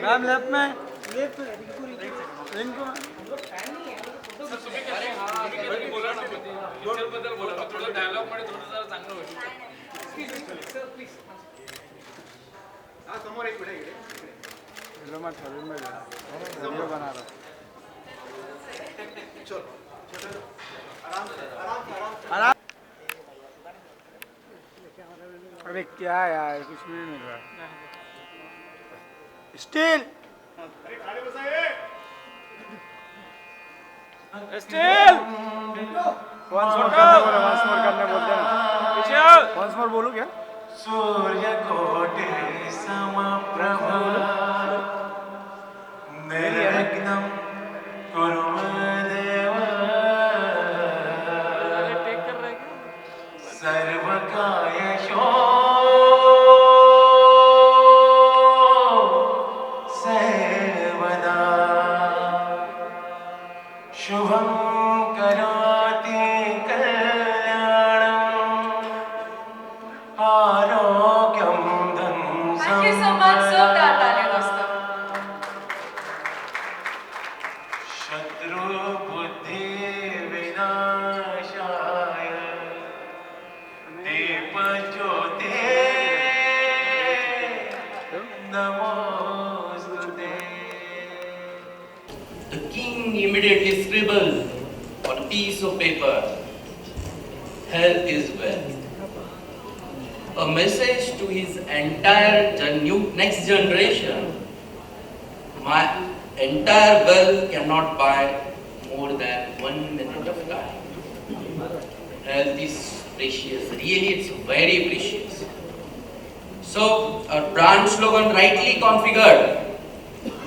Ma'am left में इनको समोर एक मिनिट मैं ठहरी में वीडियो बना रहा हूँ। चलो आराम से आराम। अरे क्या यार कुछ भी नहीं मिल रहा स्टील स्टील वंस मोर करने बोलते हैं वंस मोर बोलूं क्या सूर्य कोटि समप्रभा निर्विघ्नं कुरु देव सर्वकार्येषु सर्वदा शुभं करोति कल्याणम् आरोग्यं धन Thank you so much, sir. तालियां दोस्तों. शत्रु बुद्धि विनाशाय दीप ज्योति नमोस्तुते. The king immediately scribbled on a piece of paper, "Health is wealth." A message to his entire next generation. My entire wealth cannot buy more than 1 minute of time. Health is precious. Really, it's very precious. So, our brand slogan rightly configured: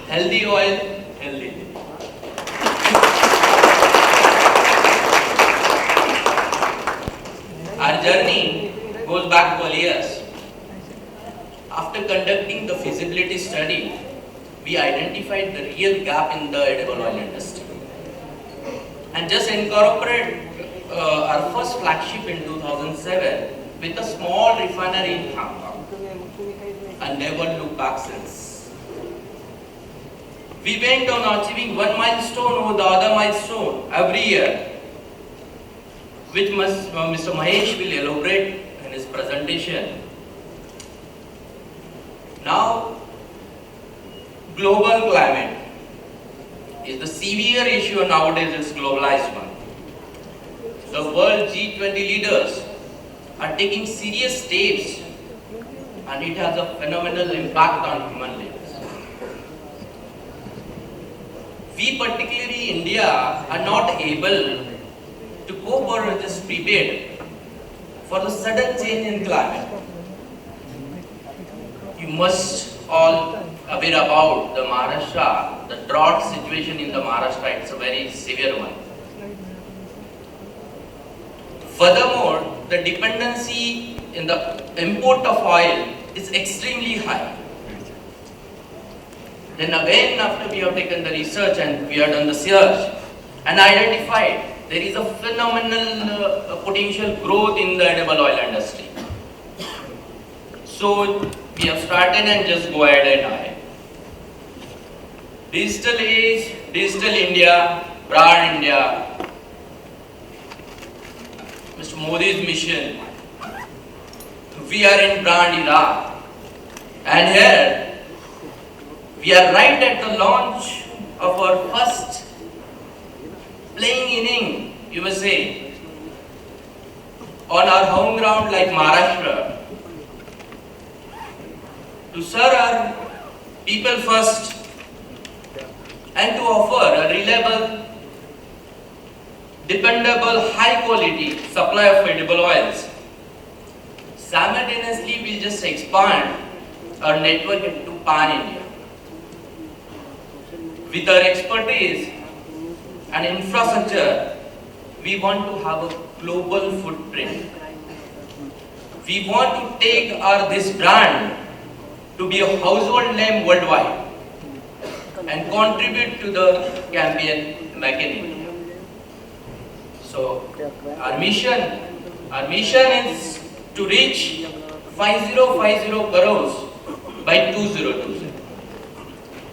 healthy oil, healthy living. Our journey goes back 12 years. After conducting the feasibility study, we identified the real gap in the edible oil industry and just incorporated our first flagship in 2007 with a small refinery in Hong Kong and never looked back since. We went on achieving one milestone over the other milestone every year, which Mr. Mahesh will elaborate in his presentation. Now, global climate is the severe issue nowadays. Is globalized one. The world G20 leaders are taking serious steps, and it has a phenomenal impact on human lives. We, particularly India, are not able to cope or just prepared for the sudden change in climate. You must all aware about the Maharashtra, the drought situation in the Maharashtra. It's a very severe one. Furthermore, the dependency in the import of oil is extremely high. Then again, after we have taken the research and we have done the search and identified there is a phenomenal potential growth in the edible oil industry. So we have started and just go ahead and ahead. Digital age, digital India, brand India. Mr. Modi's mission. We are in brand era. And here we are right at the launch of our first playing inning, you may say, on our home ground like Maharashtra, to serve our people first and to offer a reliable, dependable, high quality supply of edible oils. Simultaneously, we'll just expand our network into pan-India. With our expertise and infrastructure, we want to have a global footprint. We want to take this brand to be a household name worldwide and contribute to the campaign Make in India. So our mission is to reach 5050 crores by 2020.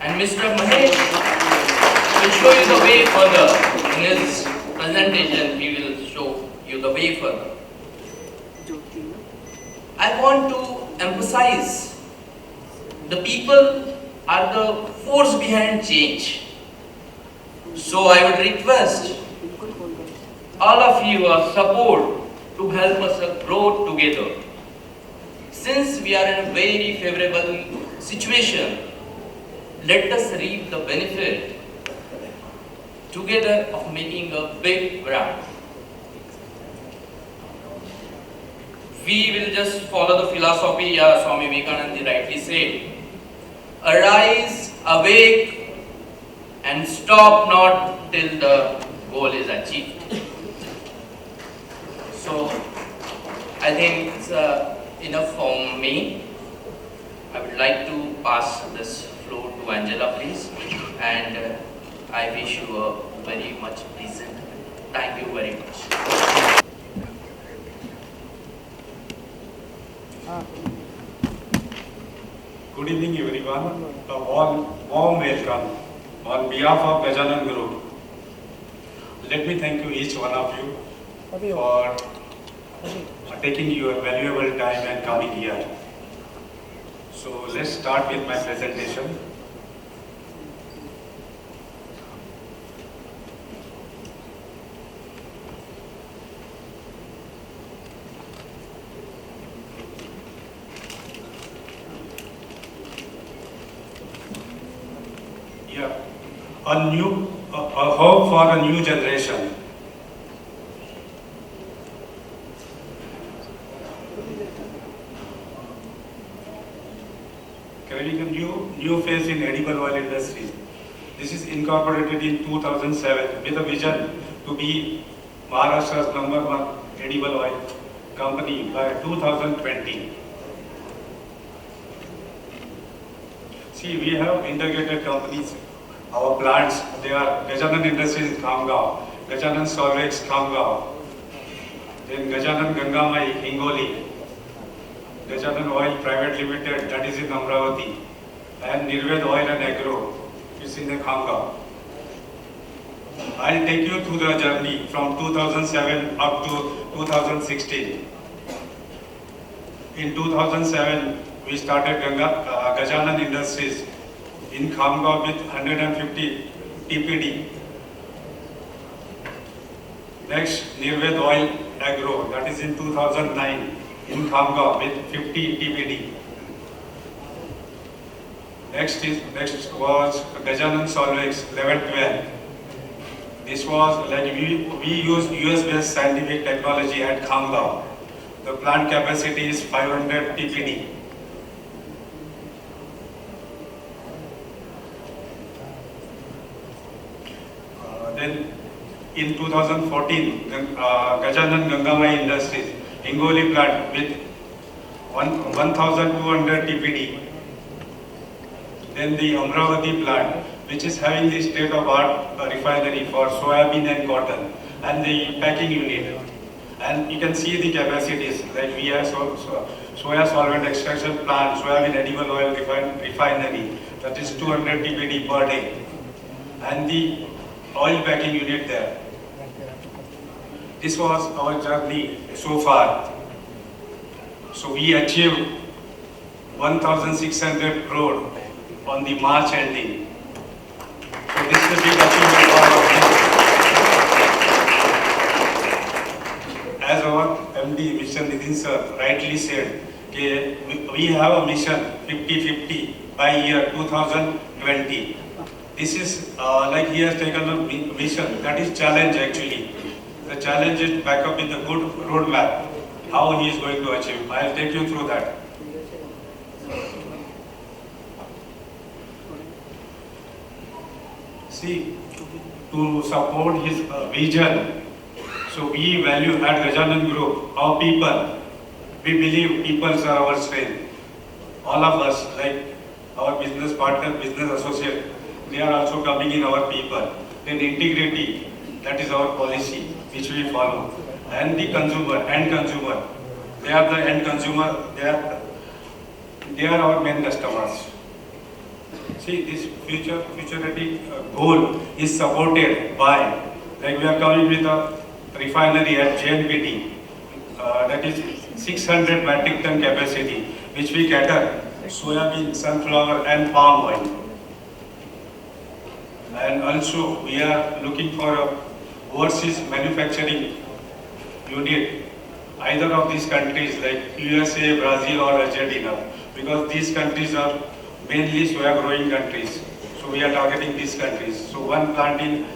And Mr. Mahesh will show you the way further. In his presentation, he will show you the way further. I want to emphasize the people are the force behind change. So I would request all of you support to help us grow together. Since we are in a very favorable situation, let us reap the benefit together of making a big brand. We will just follow the philosophy Swami Vivekananda rightly said. Arise, awake, and stop not till the goal is achieved. So, I think it's enough from me. I would like to pass this floor to Angela, please, and I wish you a very much pleasant. Thank you very much. Good evening, everyone. A warm welcome on behalf of Gajanan Group. Let me thank you, each one of you, for taking your valuable time and coming here. So let's start with my presentation. A hope for a new generation. Creating a new phase in edible oil industry. This is incorporated in 2007 with a vision to be Maharashtra's #1 edible oil company by 2020. See, we have integrated companies. Our plants, they are Gajanan Industries Khamgaon, Gajanan Solvex Khamgaon, then Gajanan Gangamai Hingoli, Gajanan Oil Private Limited, that is in Amravati, and Nirved Oil and Agro, it's in the Khamgaon. I'll take you through the journey from 2007 up to 2016. In 2007, we started Gajanan Industries in Khamgaon with 150 TPD. Next, Nirved Oil Agro, that is in 2009 in Khamgaon with 50 TPD. Next was Gajanan Solvex 1112. This was like we use US-based scientific technology at Khamgaon. The plant capacity is 500 TPD. Then in 2014, Gajanan Gangamai Industries, Hingoli plant with 1,200 TPD. Then the Amravati plant, which is having the state-of-art refinery for soybean and cotton, and the packing unit. And you can see the capacities, like we have soya solvent extraction plant, soybean edible oil refinery, that is 200 TPD per day. And the oil packing unit there. This was our journey so far. So we achieved 1,600 crore on the March ending. So this is a big achievement for our business. As our MD, Mr. Nitin sir, rightly said, we have a mission 50-50 by year 2020. This is like he has taken a mission, that is challenge actually. The challenge is back up with a good roadmap, how he is going to achieve. I will take you through that. See, to support his vision, so we value at Gajanan Group, our people. We believe people are our strength. All of us, like our business partner, business associate, they are also coming in our people. Then integrity, that is our policy which we follow. And the consumer, end consumer, They are the end consumer. They are our main customers. See, this futuristic goal is supported by, like we are coming with a refinery at JNPT, that is 600 metric ton capacity, which we cater soybean, sunflower and palm oil. And also we are looking for a overseas manufacturing unit, either of these countries like USA, Brazil or Argentina, because these countries are mainly soya growing countries. So we are targeting these countries. So one plant in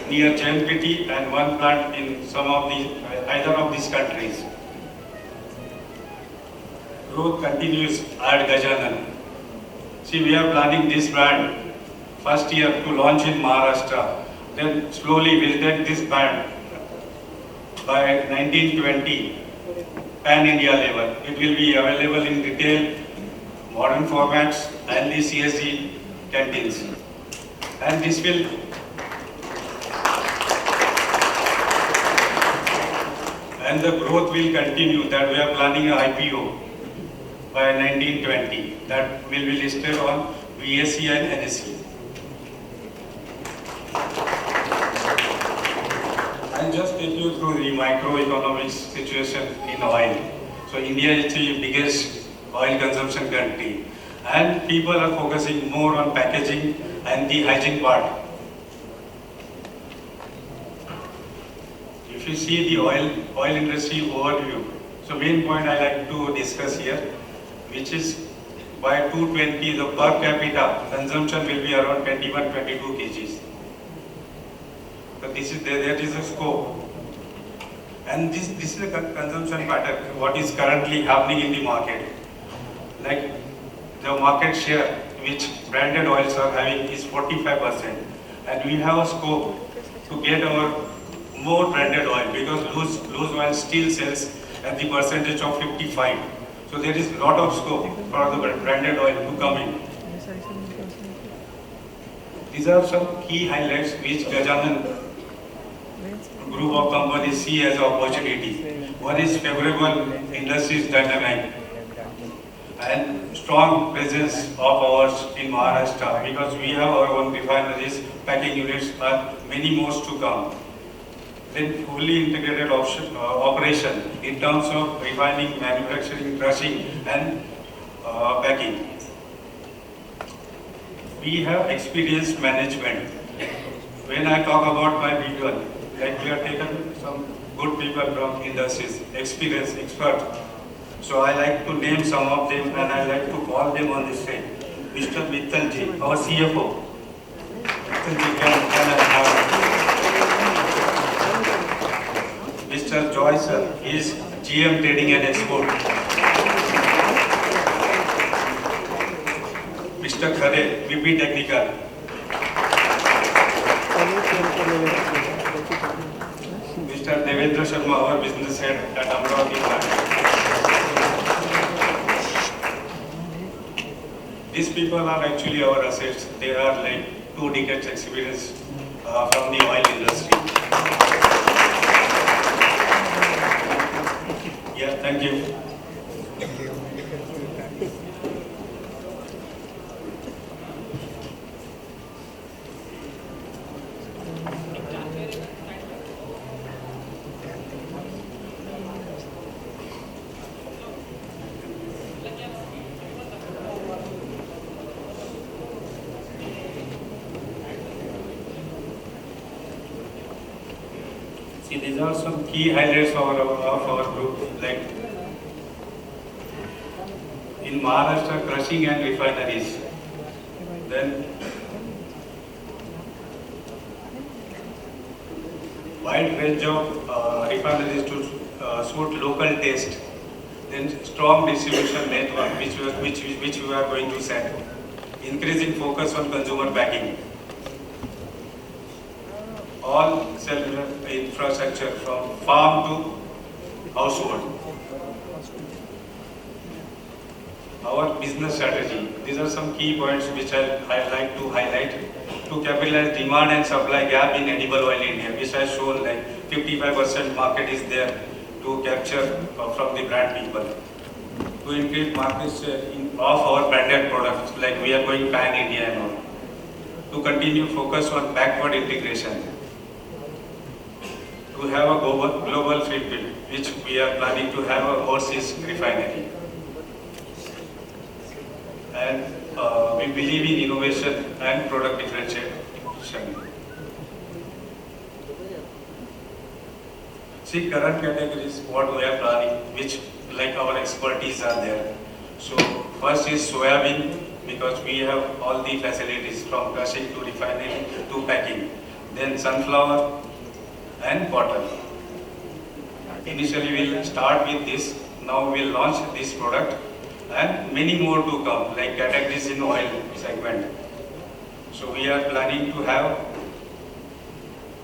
near JNPT and one plant in some of these, either of these countries. Growth continues at Gajanan. See, we are planning this brand first year to launch in Maharashtra. Then slowly we'll take this brand by 1920 pan-India level. It will be available in retail, modern formats and the CSD canteens. And this will and the growth will continue, that we are planning an IPO by 1920 that will be listed on BSE and NSE. I'll just take you through the microeconomics situation in oil. So India is the biggest oil consumption country, and people are focusing more on packaging and the hygiene part. If you see the oil industry overview, so main point I like to discuss here, which is by 2020 the per capita consumption will be around 21-22 kgs. So there is a scope. And this is a consumption pattern, what is currently happening in the market. Like the market share which branded oils are having is 45%. And we have a scope to get our more branded oil, because loose oil still sells at the percentage of 55. So there is a lot of scope for the branded oil to come in. These are some key highlights which Gajanan group of companies see as an opportunity. One is favorable industries dynamic and strong presence of ours in Maharashtra, because we have our own refineries, packing units, and many more to come. Then fully integrated operation in terms of refining, manufacturing, crushing and packing. We have experienced management. When I talk about my people, like we have taken some good people from industries, experienced, expert. So I like to name some of them and I like to call them on this stage. Mr. Mittal Ji, our CFO. Mittal Ji, can I have Mr. Joy sir, he is GM Trading and Export. Mr. Khare, VP Technical. Mr. Devendra Sharma, our business head at Amravati plant. These people are actually our assets. They are like 2 decades experience from the oil industry. Yeah, thank you. See, these are some key highlights of our group. Like in Maharashtra, crushing and refineries. Then wide range of refineries to suit local taste. Then strong distribution network which we are going to set. Increasing focus on consumer packing. All cellular infrastructure from farm to household. Our business strategy. These are some key points which I like to highlight. To capitalize demand and supply gap in edible oil in India, which has shown like 55% market is there to to capture from the brand people. To increase market share of our branded products, like we are going pan-India and all. To continue focus on backward integration. To have a global footprint, which we are planning to have a overseas refinery. And we believe in innovation and product differentiation. See, current categories, what we are planning, which like our expertise are there. So first is soybean, because we have all the facilities from crushing to refining to packing. Then sunflower and cotton. Initially we'll start with this. Now we'll launch this product and many more to come, like categories in oil segment. So we are planning to have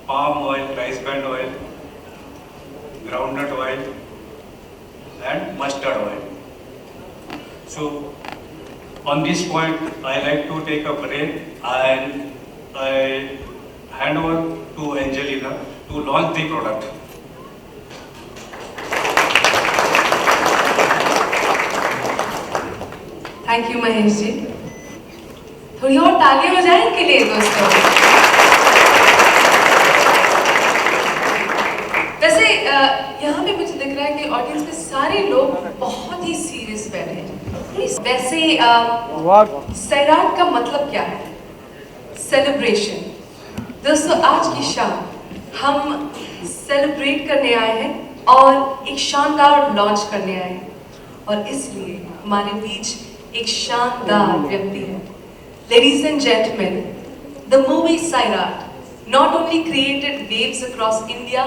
palm oil, rice bran oil, groundnut oil and mustard oil. So on this point, I like to take a break and I hand over to Angelina to launch the product. Thank you Mahesh ji. थोड़ी और तालियां हो जाए इनके लिए दोस्तों। वैसे यहाँ पे मुझे दिख रहा है कि ऑडियंस में सारे लोग बहुत ही सीरियस बैठे हैं। वैसे सैराट का मतलब क्या है? सेलिब्रेशन। दोस्तों आज की शाम हम सेलिब्रेट करने आए हैं और एक शानदार लॉन्च करने आए हैं और इसलिए हमारे बीच एक शानदार व्यक्ति है। Ladies and gentlemen, the movie Sairat not only created waves across India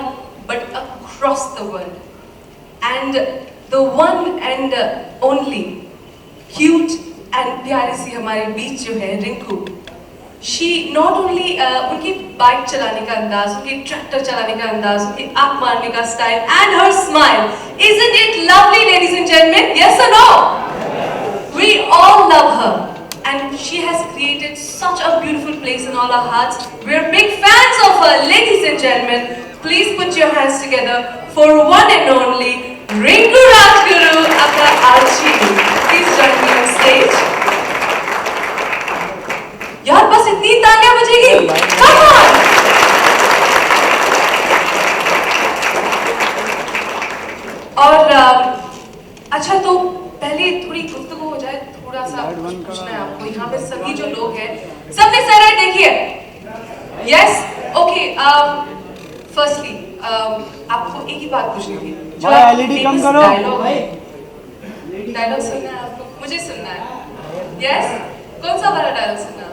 but across the world. And the one and only cute and प्यारी सी हमारे बीच जो है रिंकू, she not only उनकी बाइक चलाने का अंदाज, उनकी ट्रैक्टर चलाने का अंदाज, उनकी आँख मारने का style and her smile, isn't it lovely, ladies and gentlemen? Yes or no? We all love her and she has created such a beautiful place in all our hearts. We're big fans of her, ladies and gentlemen. Please put your hands together for one and only Rinku Rajguru Akka Archie. Please join me on stage. यार बस इतनी तालियां बजेगी? Come on! और अच्छा तो पहले थोड़ी गुफ्तगू हो जाए, थोड़ा सा पूछना है आपको। यहाँ पे सभी जो लोग हैं, सबने सैराट देखी है? Yes? Okay. Firstly, आपको एक ही बात पूछनी थी। जो LED कम करो। डायलॉग सुनना है आपको? मुझे सुनना है। Yes? कौन सा वाला डायलॉग सुनना है?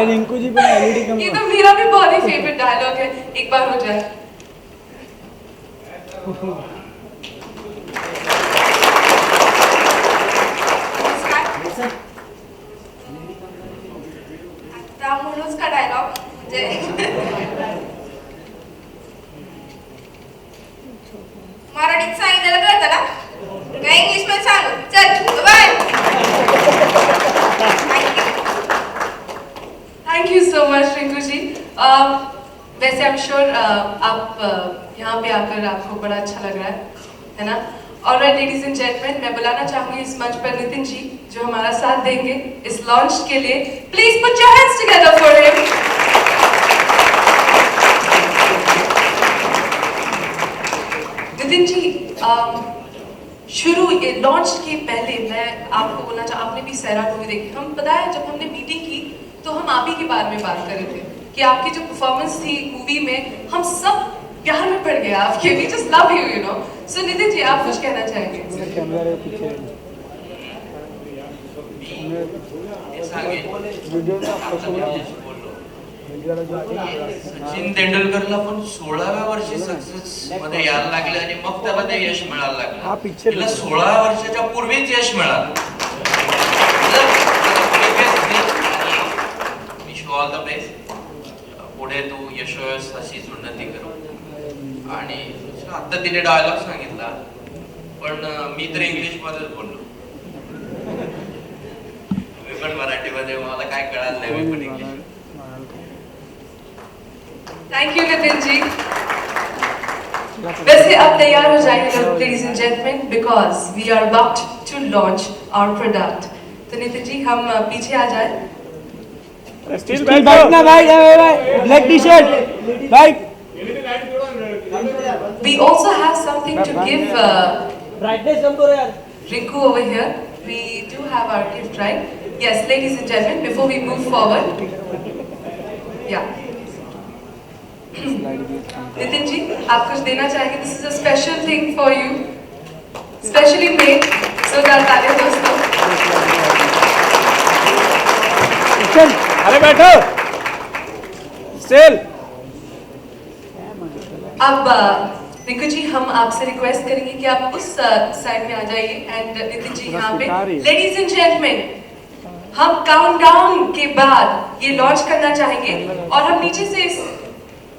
रिंकू जी पे LED कम। ये तो मेरा भी बहुत ही फेवरेट डायलॉग है। एक बार हो जाए। म्हणूनच का डायलॉग म्हणजे मराठीत सांगितलं कळतं ना, काय इंग्लिश मध्ये सांगू? चल bye. Thank you so much Rinku ji. वैसे आई एम श्योर आप यहाँ पे आकर आपको बड़ा अच्छा लग रहा है ना? ऑलराइट लेडीज एंड जेंटलमैन, मैं बुलाना चाहूंगी इस मंच पर नितिन जी जो हमारा साथ देंगे इस लॉन्च के लिए। Please put your hands together for him. Nitin ji, शुरू लॉन्च के पहले मैं आपको बोलना चाहूँ, आपने भी सैराट मूवी देखी। हम पता है जब हमने मीटिंग की तो हम आप ही के बारे में बात कर रहे थे कि आपकी जो परफॉर्मेंस थी मूवी में, हम सब प्यार में पड़ गया आपके। We just love you, you know. So Nitin ji, आप कुछ कहना चाहेंगे? कैमरा पीछे वीडियो में सचिन तेंडुलकरला पण 16व्या वर्षी सक्सेस मध्ये यायला लागले आणि मग त्याला ते यश मिळायला लागलं। तिला 16 वर्षाच्या पूर्वीच यश मिळालं। Wish you all the best. पुढे तू यशस्वी अशीच उन्नती कर। आणि आता तिने डायलॉग सांगितला पण मी तर इंग्लिश मध्येच बोललो, मी पण मराठीमध्ये, मला काय कळालं नाही, मी पण English. Thank you Nitin ji. वैसे अब तैयार हो जाइए लोग, ladies and gentlemen, because we are about to launch our product. तो नितिन जी हम पीछे आ जाए. स्टिल बैठ ना भाई, ब्लैक टी शर्ट भाई. We also have something to give brightness कम करो यार. Rinku over here. We do have our gift, right? Yes, ladies and gentlemen, before we move forward. Yeah. Nitin ji, आप कुछ देना चाहेंगे? This is a special thing for you, specially made. So तालियां दोस्तों. चल, अरे बैठो. स्टिल. अब रिंकू जी हम आपसे रिक्वेस्ट करेंगे कि आप उस साइड में आ जाइए एंड नितिन जी यहाँ पे. लेडीज एंड जेंटलमैन, हम काउंटडाउन के बाद ये लॉन्च करना चाहेंगे और हम नीचे से इस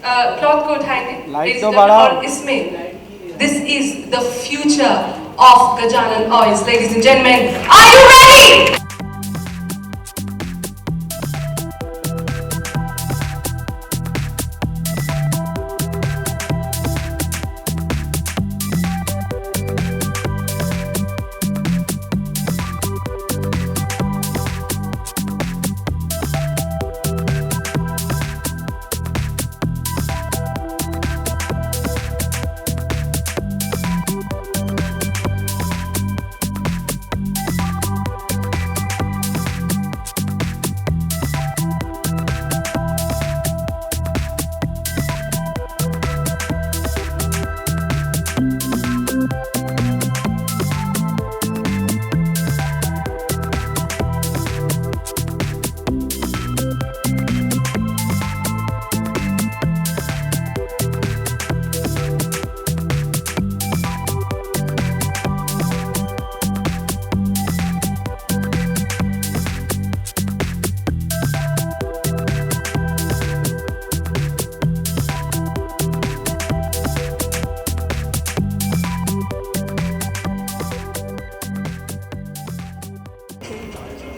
क्लॉथ को उठाएंगे. लाइट तो बढ़ाओ. और इसमें this is the future of Gajanan oils. Ladies and gentleman, are you ready?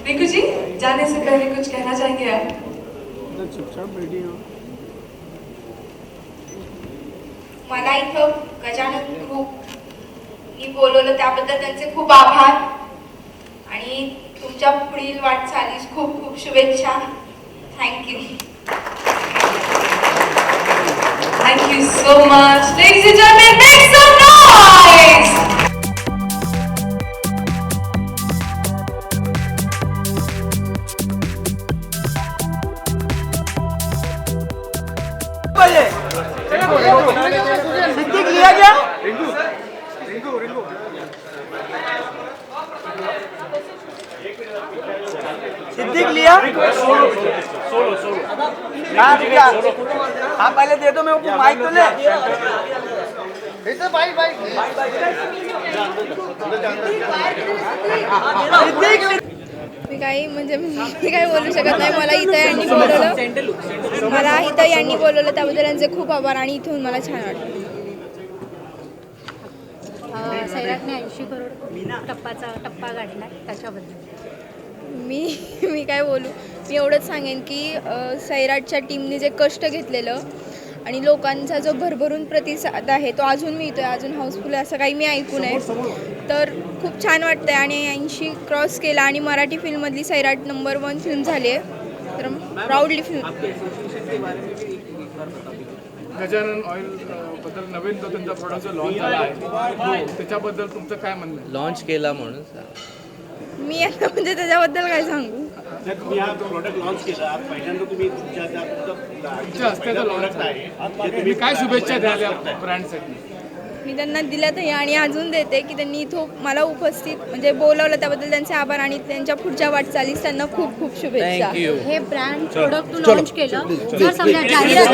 Rinku ji, जाने से पहले कुछ कहना चाहेंगे आप? चुपचाप बैठी हो. मला इथं गजानन ग्रुपनी बोलवलं त्याबद्दल त्यांचे खूप आभार आणि तुमच्या पुढील वाटचालीस खूप खूप शुभेच्छा. Thank you. Thank you so much. Ladies and gentlemen, make some noise! Siddique लिया क्या? रिंकू रिंकू रिंकू सिद्दीक लिया? हाँ पहले दे दो, मैं उसको माइक तो ले. इथं बाई बाई मी काही म्हणजे मी काही बोलू शकत नाही. मला इथं यांनी बोलवलं, मला इथं यांनी बोलवलं त्याबद्दल यांचे खूप आभार आणि इथून मला छान वाटलं. सैराटने 80 करोड टप्पा गाठला त्याच्याबद्दल मी काय बोलू. मी एवढंच सांगेन की सैराटच्या टीमने जे कष्ट घेतलेलं आणि लोकांचा जो भरभरून प्रतिसाद आहे तो अजून मिळतोय, अजून हाऊसफुल आहे असं काही मी ऐकून आहे. तर खूप छान वाटतंय आणि 80 क्रॉस केला आणि मराठी फिल्ममधली सैराट नंबर 1 फिल्म झाली आहे. तर प्राऊडली फिल्म. गजानन ऑइल बद्दल नवीन तो त्यांचा प्रोडक्ट लॉन्च झाला आहे, त्याच्याबद्दल तुमचं काय म्हणणं आहे? लॉन्च केला म्हणून मी आता म्हणजे त्याच्याबद्दल काय सांगू. तुम्ही हा प्रोडक्ट लॉन्च केला, पहिल्यांदा तुम्ही तुमच्या हस्ते लॉन्च आहे, तुम्ही काय शुभेच्छा द्याल या ब्रँडसाठी? मी त्यांना दिल्यातही आणि अजून देते की त्यांनी इथं मला उपस्थित म्हणजे बोलावलं त्याबद्दल त्यांचे आभार आणि त्यांच्या पुढच्या वाटचालीस त्यांना खूप खूप शुभेच्छा. हे ब्रँड प्रोडक्ट तू लॉन्च केलं जर समजा जाहिरात